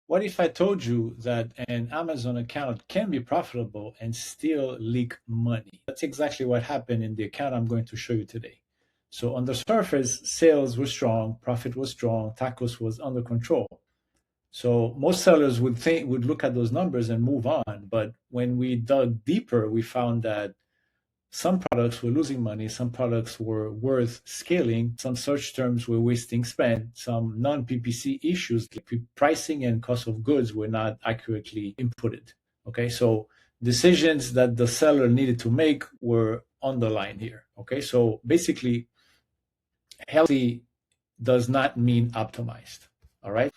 What if I told you that an Amazon account can be profitable and still leak money? That's exactly what happened in the account I'm going to show you today. So on the surface, sales were strong, profit was strong, tacos was under control. So most sellers would look at those numbers and move on. But when we dug deeper, we found that some products were losing money, some products were worth scaling, some search terms were wasting spend, some non-PPC issues like pricing and cost of goods were not accurately inputted. Okay, so decisions that the seller needed to make were on the line here. Okay, so basically, healthy does not mean optimized. All right.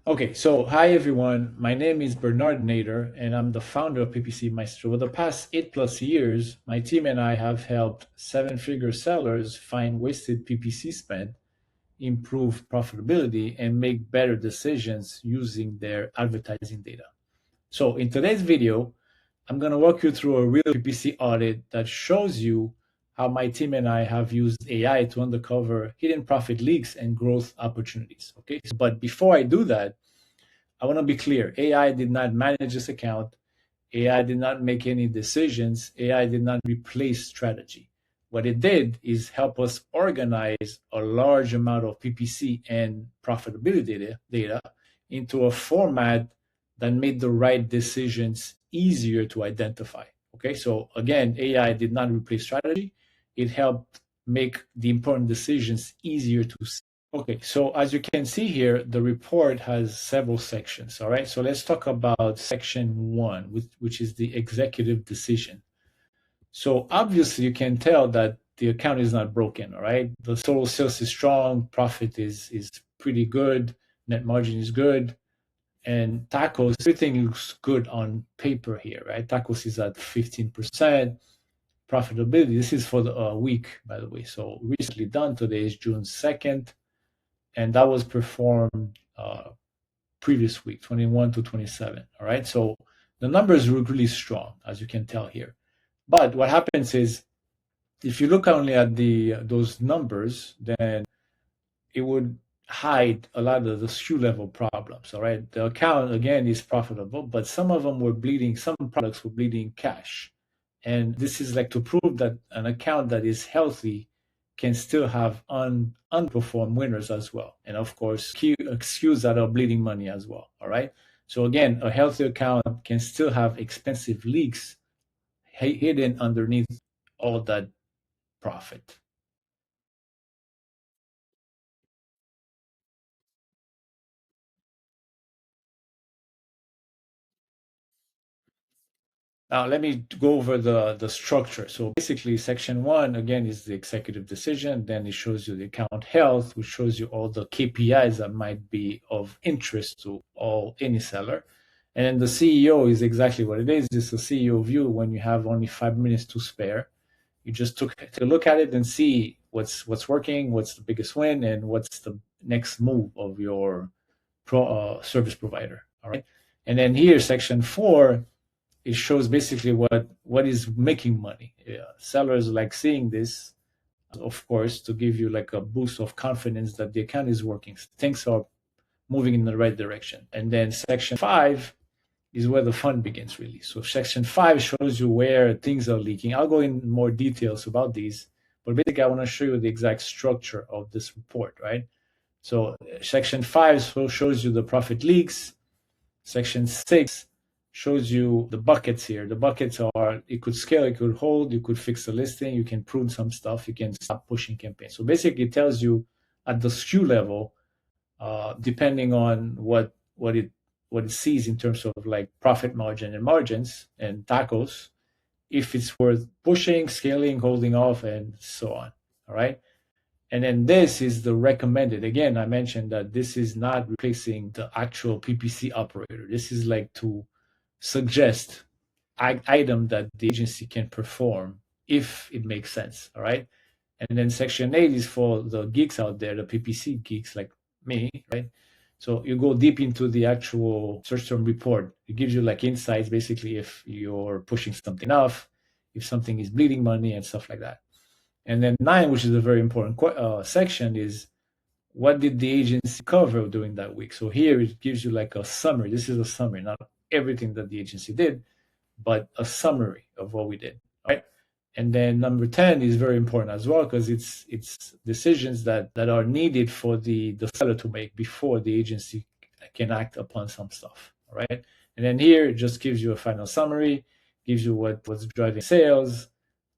Okay, so hi everyone. My name is Bernard Nader, and I'm the founder of PPC Maestro. For the past 8+ years, my team and I have helped seven-figure sellers find wasted PPC spend, improve profitability, and make better decisions using their advertising data. So in today's video, I'm going to walk you through a real PPC audit that shows you how my team and I have used AI to uncover hidden profit leaks and growth opportunities. Okay, but before I do that, I want to be clear. AI did not manage this account. AI did not make any decisions. AI did not replace strategy. What it did is help us organize a large amount of PPC and profitability data into a format that made the right decisions easier to identify. Okay, so again, AI did not replace strategy. It helped make the important decisions easier to see. Okay, so as you can see here, the report has several sections. All right, so let's talk about section 1, which is the executive decision. So obviously you can tell that the account is not broken. All right, the total sales is strong, profit is pretty good, net margin is good, and tacos, everything looks good on paper here, right? Tacos is at 15%. Profitability, this is for the week, by the way. So recently done, today is June 2nd. And that was performed previous week, 21 to 27. All right. So the numbers look really strong, as you can tell here. But what happens is, if you look only at those numbers, then it would hide a lot of the SKU level problems. All right. The account again is profitable, but some of them were bleeding. Some products were bleeding cash, and this is like to prove that an account that is healthy can still have unperformed winners as well. And of course, SKUs that are bleeding money as well. All right. So again, a healthy account can still have expensive leaks hidden underneath all that profit. Now, let me go over the structure. So basically, section 1, again, is the executive decision. Then it shows you the account health, which shows you all the KPIs that might be of interest to any seller. And then the CEO is exactly what it is. It's a CEO view when you have only 5 minutes to spare. You just take a look at it and see what's working, what's the biggest win, and what's the next move of your service provider. All right. And then here, section 4, it shows basically what is making money. Sellers like seeing this, of course, to give you like a boost of confidence that the account is working. Things are moving in the right direction. And then section 5 is where the fun begins, really. So section 5 shows you where things are leaking. I'll go in more details about these, but basically I want to show you the exact structure of this report, right? So section 5 shows you the profit leaks. Section 6 shows you the buckets here. The buckets are, it could scale, it could hold, you could fix the listing, you can prune some stuff, you can stop pushing campaigns. So basically it tells you at the SKU level, depending on what it sees in terms of like profit margin and margins and tacos, if it's worth pushing, scaling, holding off, and so on. All right. And then this is the recommended. Again, I mentioned that this is not replacing the actual PPC operator. This is like to suggest item that the agency can perform if it makes sense. All right. And then section 8 is for the geeks out there, the PPC geeks like me, right? So you go deep into the actual search term report. It gives you like insights, basically, if you're pushing something off, if something is bleeding money and stuff like that. And then 9, which is a very important section, is what did the agency cover during that week? So here it gives you like a summary. This is a summary, not everything that the agency did, but a summary of what we did, right? And then number 10 is very important as well, because it's decisions that are needed for the seller to make before the agency can act upon some stuff, all right? And then here it just gives you a final summary, gives you what's driving sales,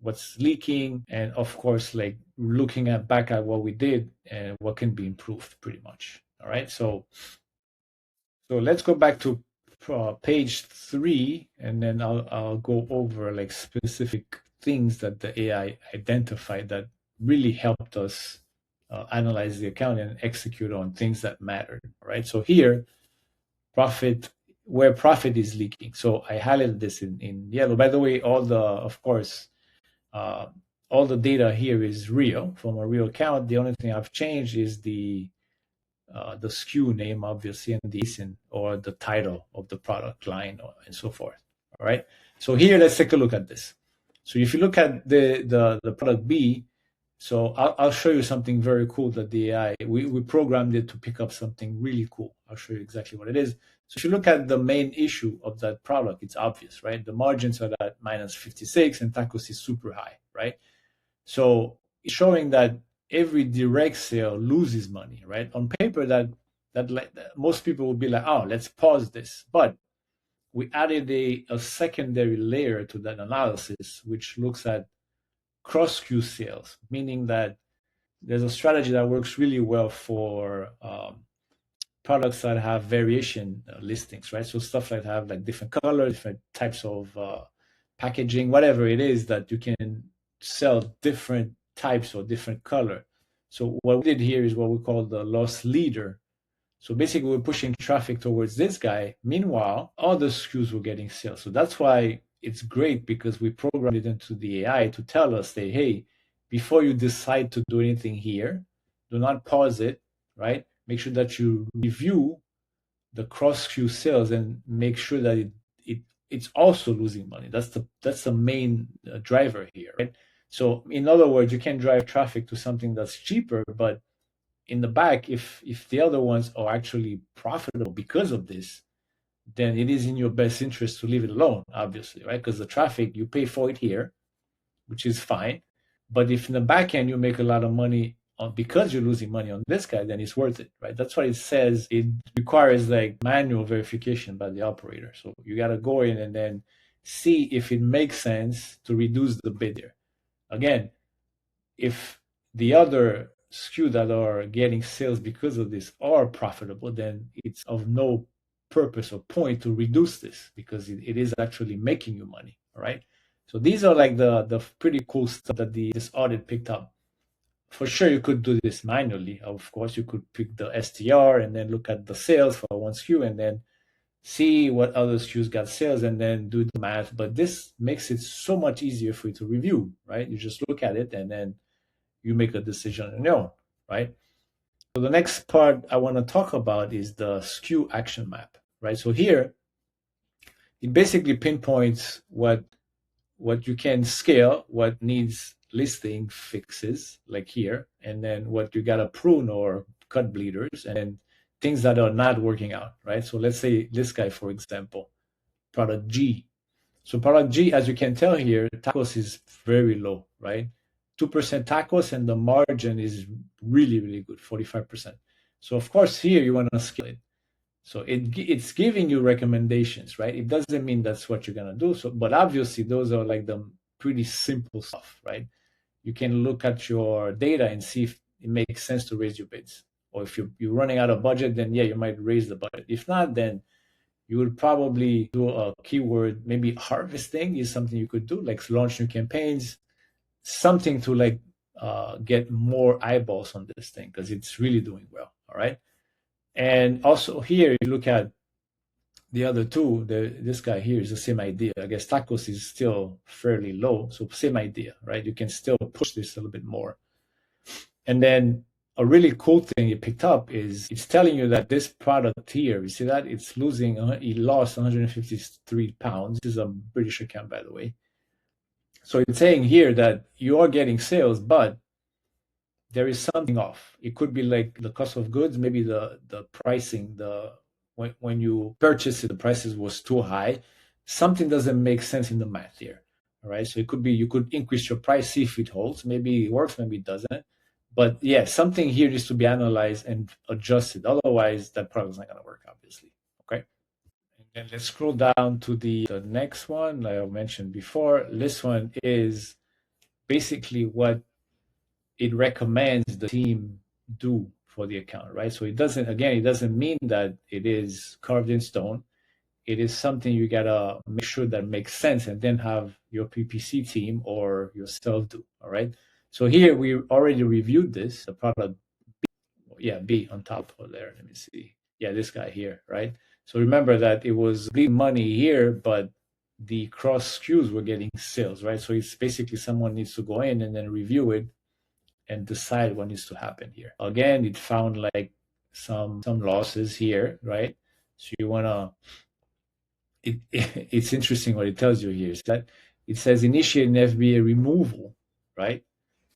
what's leaking, and of course, like looking back at what we did and what can be improved pretty much, all right? So let's go back to page 3, and then I'll go over like specific things that the AI identified that really helped us analyze the account and execute on things that mattered. Right. So here, where profit is leaking. So I highlighted this in yellow. By the way, all the data here is real from a real account. The only thing I've changed is the SKU name, obviously, and the ASIN or the title of the product line and so forth. All right. So here, let's take a look at this. So if you look at the product B, so I'll show you something very cool that the AI, we programmed it to pick up something really cool. I'll show you exactly what it is. So if you look at the main issue of that product, it's obvious, right? The margins are at -56 and tacos is super high, right? So it's showing that every direct sale loses money, right? On paper, that most people would be like, oh, let's pause this. But we added a secondary layer to that analysis, which looks at cross SKU sales, meaning that there's a strategy that works really well for products that have variation listings, right? So stuff that have like different colors, different types of packaging, whatever it is that you can sell different types or different color. So what we did here is what we call the loss leader. So basically we're pushing traffic towards this guy. Meanwhile, other SKUs were getting sales. So that's why it's great, because we programmed it into the AI to tell us that, hey, before you decide to do anything here, do not pause it, right? Make sure that you review the cross SKU sales and make sure that it's also losing money. That's the main driver here, right? So in other words, you can drive traffic to something that's cheaper, but in the back, if the other ones are actually profitable because of this, then it is in your best interest to leave it alone, obviously, right? Because the traffic, you pay for it here, which is fine. But if in the back end you make a lot of money because you're losing money on this guy, then it's worth it, right? That's why it says it requires like manual verification by the operator. So you got to go in and then see if it makes sense to reduce the bid there. Again, if the other SKU that are getting sales because of this are profitable, then it's of no purpose or point to reduce this, because it is actually making you money, all right? So these are like the pretty cool stuff that this audit picked up. For sure, you could do this manually. Of course, you could pick the STR and then look at the sales for one SKU and then see what other SKUs got sales and then do the math. But this makes it so much easier for you to review, right? You just look at it and then you make a decision on your own, right? So the next part I want to talk about is the SKU Action Map, right? So here, it basically pinpoints what you can scale, what needs listing fixes, like here, and then what you got to prune or cut bleeders, and then things that are not working out, right? So let's say this guy, for example, product G. So product G, as you can tell here, tacos is very low, right? 2% tacos, and the margin is really, really good, 45%. So of course here you want to scale it. So it's giving you recommendations, right? It doesn't mean that's what you're gonna do. So, but obviously those are like the pretty simple stuff, right? You can look at your data and see if it makes sense to raise your bids. Or if you're running out of budget, then yeah, you might raise the budget. If not, then you would probably do a keyword, maybe harvesting is something you could do, like launch new campaigns, something to like get more eyeballs on this thing, because it's really doing well, all right? And also here, you look at the other two, this guy here is the same idea. I guess tacos is still fairly low, so same idea, right? You can still push this a little bit more. And then a really cool thing it picked up is it's telling you that this product here, you see that? It lost 153 pounds. This is a British account, by the way. So it's saying here that you are getting sales, but there is something off. It could be like the cost of goods, maybe the pricing, when you purchase it, the prices was too high. Something doesn't make sense in the math here. All right. So it could be you could increase your price, see if it holds. Maybe it works, maybe it doesn't. But yeah, something here needs to be analyzed and adjusted. Otherwise, that product is not going to work, obviously. Okay. And then let's scroll down to the next one, like I mentioned before. This one is basically what it recommends the team do for the account, right? So it doesn't mean that it is carved in stone. It is something you gotta make sure that makes sense and then have your PPC team or yourself do, all right? So here we already reviewed this, the product, B on top of there. Let me see. Yeah, this guy here, right? So remember that it was bleed money here, but the cross SKUs were getting sales, right? So it's basically someone needs to go in and then review it and decide what needs to happen here. Again, it found like some losses here, right? So you wanna. It's interesting what it tells you here is that it says initiate an FBA removal, right?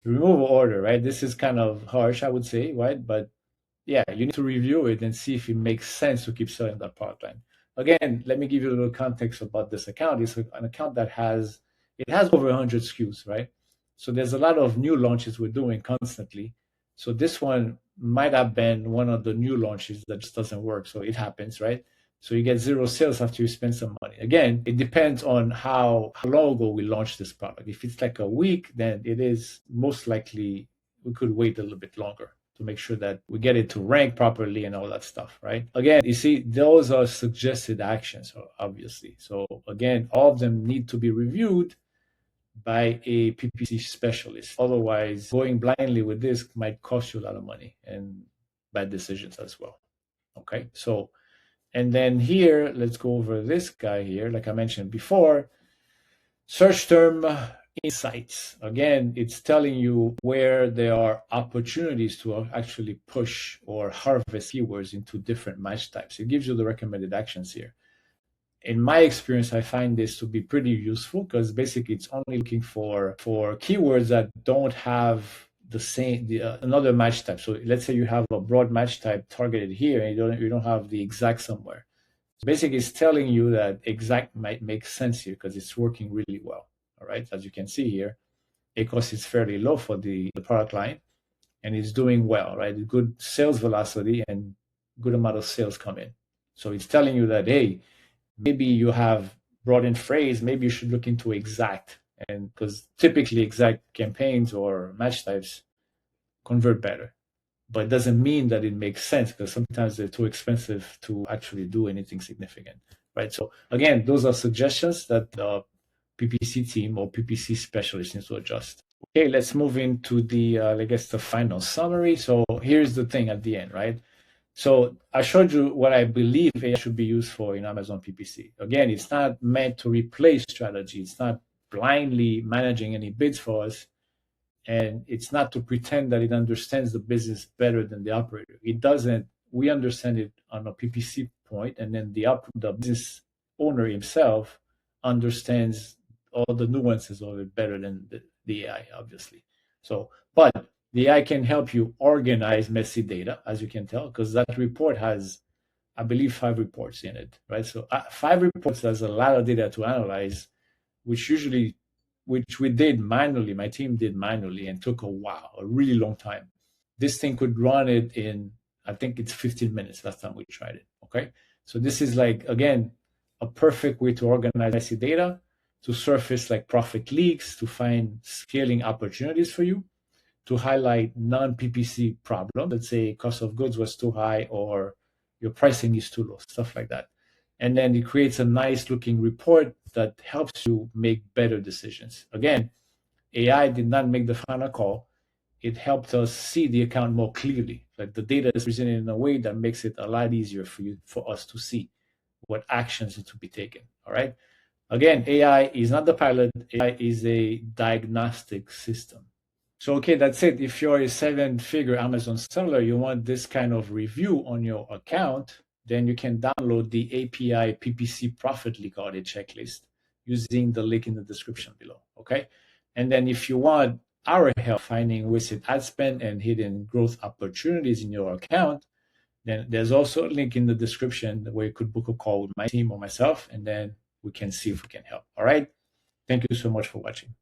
Removal order, right? This is kind of harsh, I would say, right? But yeah, you need to review it and see if it makes sense to keep selling that product line. Again, let me give you a little context about this account. It's an account that has over 100 SKUs, right? So there's a lot of new launches we're doing constantly. So this one might have been one of the new launches that just doesn't work. So it happens, right? So you get 0 sales after you spend some money. Again, it depends on how long ago we launched this product. If it's like a week, then it is most likely we could wait a little bit longer to make sure that we get it to rank properly and all that stuff, right? Again, you see, those are suggested actions, obviously. So again, all of them need to be reviewed by a PPC specialist. Otherwise, going blindly with this might cost you a lot of money and bad decisions as well. Okay, so, and then here, let's go over this guy here. Like I mentioned before, search term insights. Again, it's telling you where there are opportunities to actually push or harvest keywords into different match types. It gives you the recommended actions here. In my experience, I find this to be pretty useful because basically it's only looking for keywords that don't have the same another match type. So let's say you have a broad match type targeted here and you don't have the exact somewhere. So basically it's telling you that exact might make sense here because it's working really well. All right, as you can see here, ACOS is fairly low for the product line and it's doing well, right? Good sales velocity and good amount of sales come in. So it's telling you that, hey, maybe you have brought in phrase, maybe you should look into exact, and because typically exact campaigns or match types convert better, but it doesn't mean that it makes sense because sometimes they're too expensive to actually do anything significant, right? So again, those are suggestions that the PPC team or PPC specialist needs to adjust. Okay, let's move into the, I guess, the final summary. So here's the thing at the end, right? So I showed you what I believe AI should be used for in Amazon PPC. Again, it's not meant to replace strategy. It's not blindly managing any bids for us. And it's not to pretend that it understands the business better than the operator. It doesn't. We understand it on a PPC point, and then the business owner himself understands all the nuances of it better than the AI, obviously. So, but the AI can help you organize messy data, as you can tell, because that report has, I believe, 5 reports in it, right? So 5 reports, there's a lot of data to analyze, which we did manually, my team did manually, and took a really long time. This thing could run it in, I think it's 15 minutes last time we tried it, okay? So this is like, again, a perfect way to organize messy data, to surface like profit leaks, to find scaling opportunities for you, to highlight non-PPC problems. Let's say cost of goods was too high or your pricing is too low, stuff like that. And then it creates a nice looking report that helps you make better decisions. Again, AI did not make the final call. It helped us see the account more clearly. Like the data is presented in a way that makes it a lot easier for us to see what actions need to be taken. All right. Again, AI is not the pilot. AI is a diagnostic system. So, okay, that's it. If you're a 7-figure Amazon seller, you want this kind of review on your account, then you can download the API PPC Profit Leak Audit checklist using the link in the description below, okay? And then if you want our help finding wasted ad spend and hidden growth opportunities in your account, then there's also a link in the description where you could book a call with my team or myself, and then we can see if we can help. All right. Thank you so much for watching.